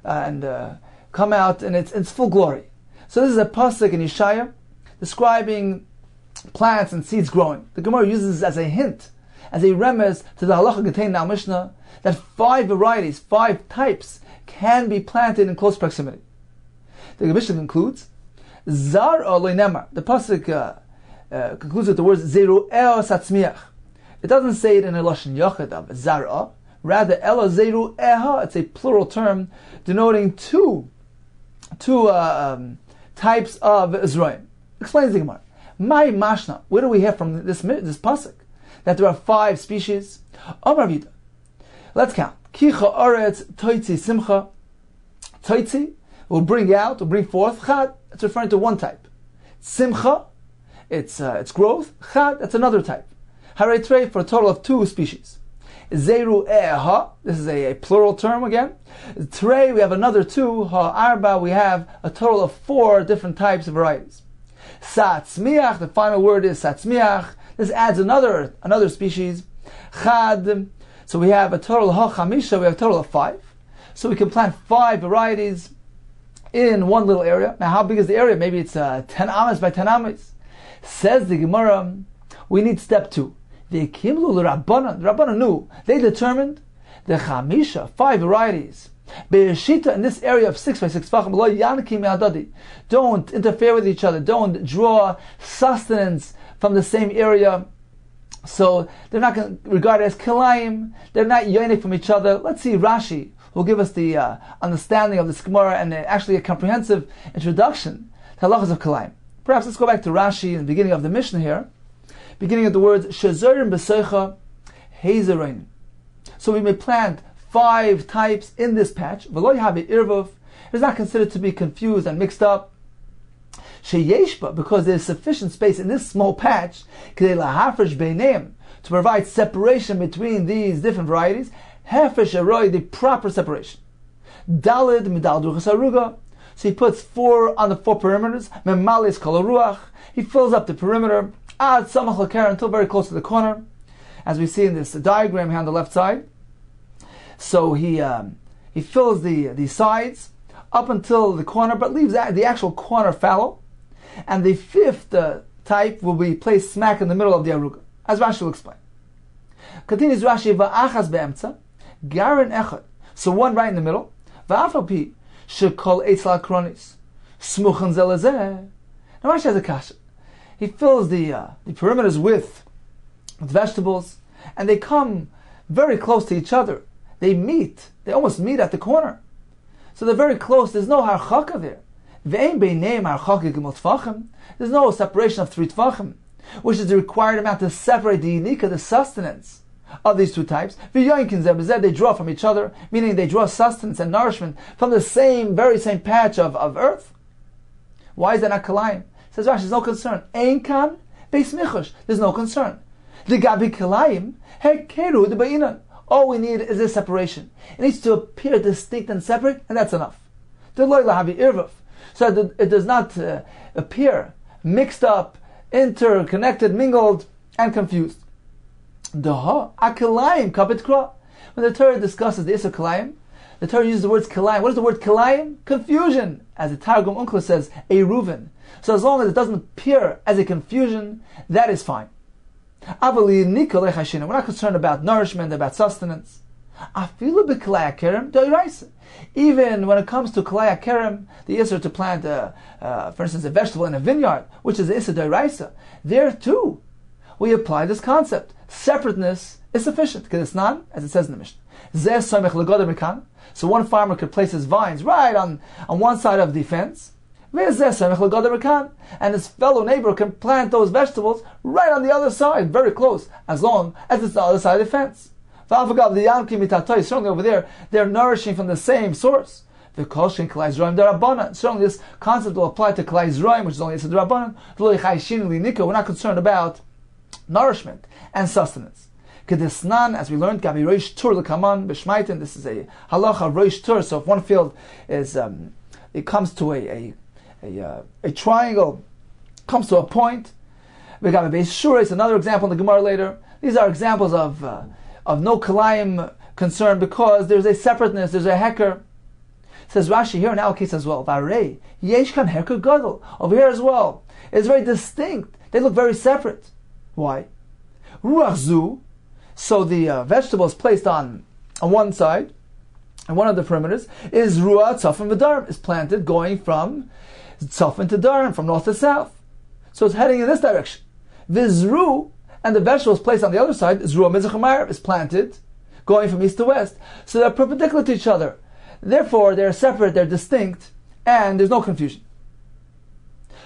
come out in its full glory. So this is a pasuk in Yeshaya describing plants and seeds growing. The Gemara uses this as a hint, as a remez to the halacha contained in our Mishnah, that 5 varieties, 5 types can be planted in close proximity. The Mishnah concludes, Zar loy nemar. The pasuk concludes with the words zeru'eo satzmiach. It doesn't say it in a lashon yachid of zar'a, rather elo zeru'eha. It's a plural term denoting two types of Zroim. Explains the Gemara. My mashna. Where do we hear from this pasuk that there are 5 species? Amar Vida. Let's count. Ki ha'aretz toitzi simcha. Toitzi will bring forth. Chad, it's referring to one type. Simcha, its growth. Chad, that's another type. Harei trei, for a total of 2 species. Zeru'eha, this is a plural term again. Trei, we have another 2. Ha'arba, we have a total of 4 different types of varieties. Satzmiach, the final word is satzmiach. This adds another species. Chad, so we have a total ha'chamisha, we have a total of 5. So we can plant 5 varieties in one little area. Now, how big is the area? Maybe it's 10 amas by 10 amas. Says the Gemara, we need step 2. The Rabbanan knew. They determined the chamisha, 5 varieties. Be'eshita, in this area of 6 by 6 fachim, lo yanki me'adadi. Don't interfere with each other. Don't draw sustenance from the same area. So they're not going to regard it as kilayim. They're not yonik from each other. Let's see Rashi, who will give us the understanding of this Gemara and actually a comprehensive introduction to halachas of kilayim. Perhaps let's go back to Rashi in the beginning of the Mishnah here, beginning of the words shezorim b'seicha heizerein. So we may plant 5 types in this patch. V'lo yahavi irvav. It is not considered to be confused and mixed up. Sheyeshba, because there is sufficient space in this small patch, k'dei lahafresh beineim, to provide separation between these different varieties. Hefresh aroi, the proper separation. Dalid midal druchas aruga. So he puts 4 on the 4 perimeters. Memalis kol ruach. He fills up the perimeter. Ad samach l'ker, until very close to the corner, as we see in this diagram here on the left side. So he fills the sides up until the corner, but leaves the actual corner fallow. And the 5th type will be placed smack in the middle of the aruga, as Rashi will explain. Continues Rashi, va'achas be'emtza, garin echad. So one right in the middle. Va'afal pi, shekol eitz la'kronis, smuchen zelazeh. Now Rashi has a kasha. He fills the perimeters with vegetables, and they come very close to each other. They almost meet at the corner. So they're very close. There's no harchaka there. There's no separation of 3 tfachim, which is the required amount to separate the yinika, the sustenance of these 2 types. They draw from each other, meaning they draw sustenance and nourishment from the very same patch of earth. Why is that not kalayim? Says Rashi, there's no concern. Ein kan beis michush. There's no concern. The gabi kalayim hekeru de ba'inan. All we need is this separation. It needs to appear distinct and separate, and that's enough. So that it does not appear mixed up, interconnected, mingled, and confused. When the Torah discusses the Issa Kalayim, the Torah uses the words Kalayim. What is the word Kalayim? Confusion. As the Targum Unkla says, Eruven. So as long as it doesn't appear as a confusion, that is fine. We're not concerned about nourishment, about sustenance. Even when it comes to Kalei HaKerem, the Isser to plant, for instance, a vegetable in a vineyard, which is the Isser D'Oraisa, there too, we apply this concept. Separateness is sufficient. Because it's not, as it says in the Mishnah. So one farmer could place his vines right on one side of the fence, and his fellow neighbor can plant those vegetables right on the other side, very close, as long as it's the other side of the fence. Certainly over there, they're nourishing from the same source. Certainly this concept will apply to Kalei Zroim, which is only a D'Rabbanan. We're not concerned about nourishment and sustenance. Kedesnan, as we learned, Gabi Roish Tur L'Kaman B'Shmaitin. This is a halacha Roish Tur. So if one field is, it comes to a triangle, comes to a point. Gabi Beis Shura is another example in the Gemara later. These are examples of no Kalayim concern because there's a separateness, there's a heker. Says Rashi here in our case as well. Varei Yeshkan Heker Gadol. Over here as well, it's very distinct. They look very separate. Why? Ruach Zu. So the vegetable is placed on one side, and one of the perimeters is Ruach Tzafim V'Darim, is planted going from Tzafim to Darim, from north to south. So it's heading in this direction. Vizru, and the vegetable is placed on the other side, is Ruach Mizrach Ma'ariv, is planted going from east to west. So they're perpendicular to each other. Therefore, they're separate, they're distinct, and there's no confusion.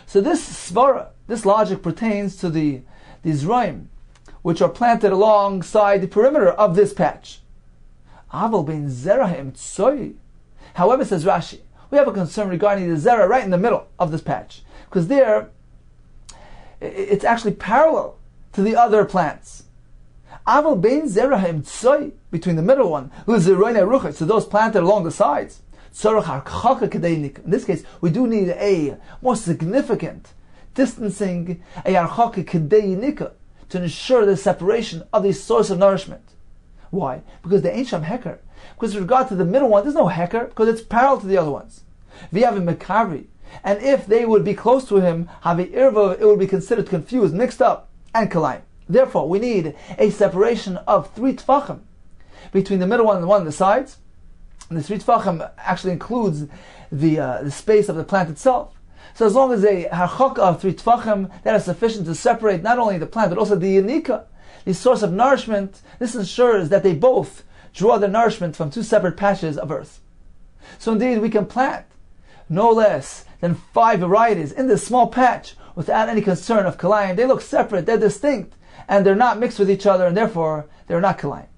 So this svara, this logic pertains to the Zroim, which are planted alongside the perimeter of this patch. However, says Rashi, we have a concern regarding the zera right in the middle of this patch, because there, it's actually parallel to the other plants. Between the middle one, so those planted along the sides. In this case, we do need a more significant distancing, to ensure the separation of the source of nourishment. Why? Because the Ain't Sham Heker. Because with regard to the middle one, there's no Heker, because it's parallel to the other ones. V'yavim Mekari. And if they would be close to him, Havi Irva, it would be considered confused, mixed up, and Kalayim. Therefore, we need a separation of 3 Tfachim between the middle one and the one on the sides. And the 3 Tfachim actually includes the space of the plant itself. So as long as a harchok of 3 Tfachim, that is sufficient to separate not only the plant, but also the Yanika, the source of nourishment. This ensures that they both draw their nourishment from 2 separate patches of earth. So indeed, we can plant no less than 5 varieties in this small patch without any concern of Kalayim. They look separate, they're distinct, and they're not mixed with each other, and therefore they're not Kalayim.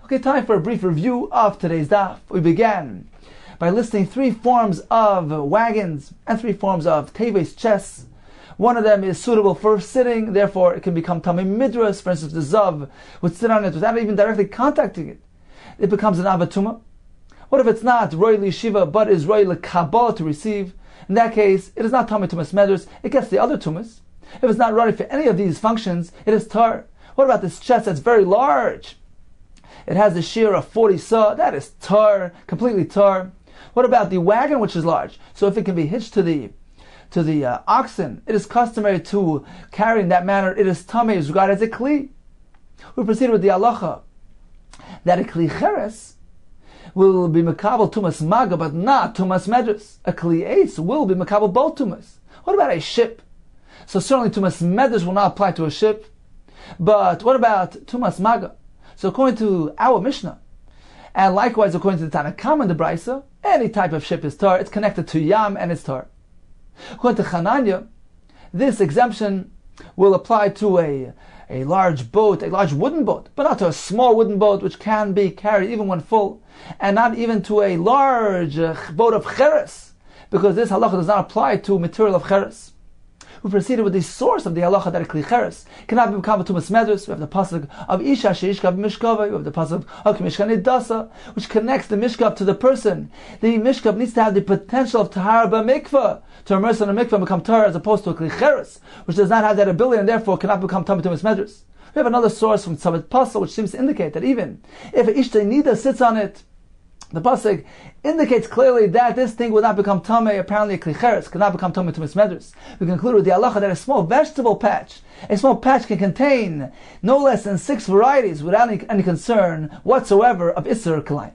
Okay, time for a brief review of today's daf. We began by listing 3 forms of wagons and 3 forms of teves chests. One of them is suitable for sitting, therefore it can become tamei midras. For instance, the zav would sit on it without even directly contacting it. It becomes an avatuma. What if it's not roi l'shiva, but is roi l'kabbalah to receive? In that case, it is not tamei tumas medras, it gets the other tumas. If it's not ready for any of these functions, it is tar. What about this chest that's very large? It has the shiur of 40 sa, that is tar, completely tar. What about the wagon, which is large? So if it can be hitched to the oxen, it is customary to carry in that manner. It is tamei, is regarded as a kli. We proceed with the halacha that a kli cheres will be makabel tumas maga, but not tumas medras. A kli eitz will be makabel both tumas. What about a ship? So certainly tumas medras will not apply to a ship. But what about tumas maga? So according to our Mishnah, and likewise according to the Tanakam and the Braisa, any type of ship is tar. It's connected to Yam and it's tar. According to Chananya, this exemption will apply to a large boat, a large wooden boat, but not to a small wooden boat which can be carried even when full, and not even to a large boat of cheres, because this halacha does not apply to material of cheres. we proceeded with the source of the halacha that a kli cheres cannot be become tumas medrus. We have the pasuk of Isha sheishkav mishkava. We have the pasuk of Mishkan Nidasa, which connects the mishkav to the person. The mishkav needs to have the potential of tahara b'mikvah, to immerse in a mikvah and become tahara, as opposed to a kli cheres, which does not have that ability and therefore cannot become tamei tumas medrus. We have another source from Tzavet Pasal, which seems to indicate that even if an Ishtay Nida sits on it, the pasuk indicates clearly that this thing would not become tamei. Apparently, a kli cheres cannot become tamei tumas medrus. We conclude with the halacha that a small vegetable patch, can contain no less than 6 varieties without any concern whatsoever of Isser Kalayim.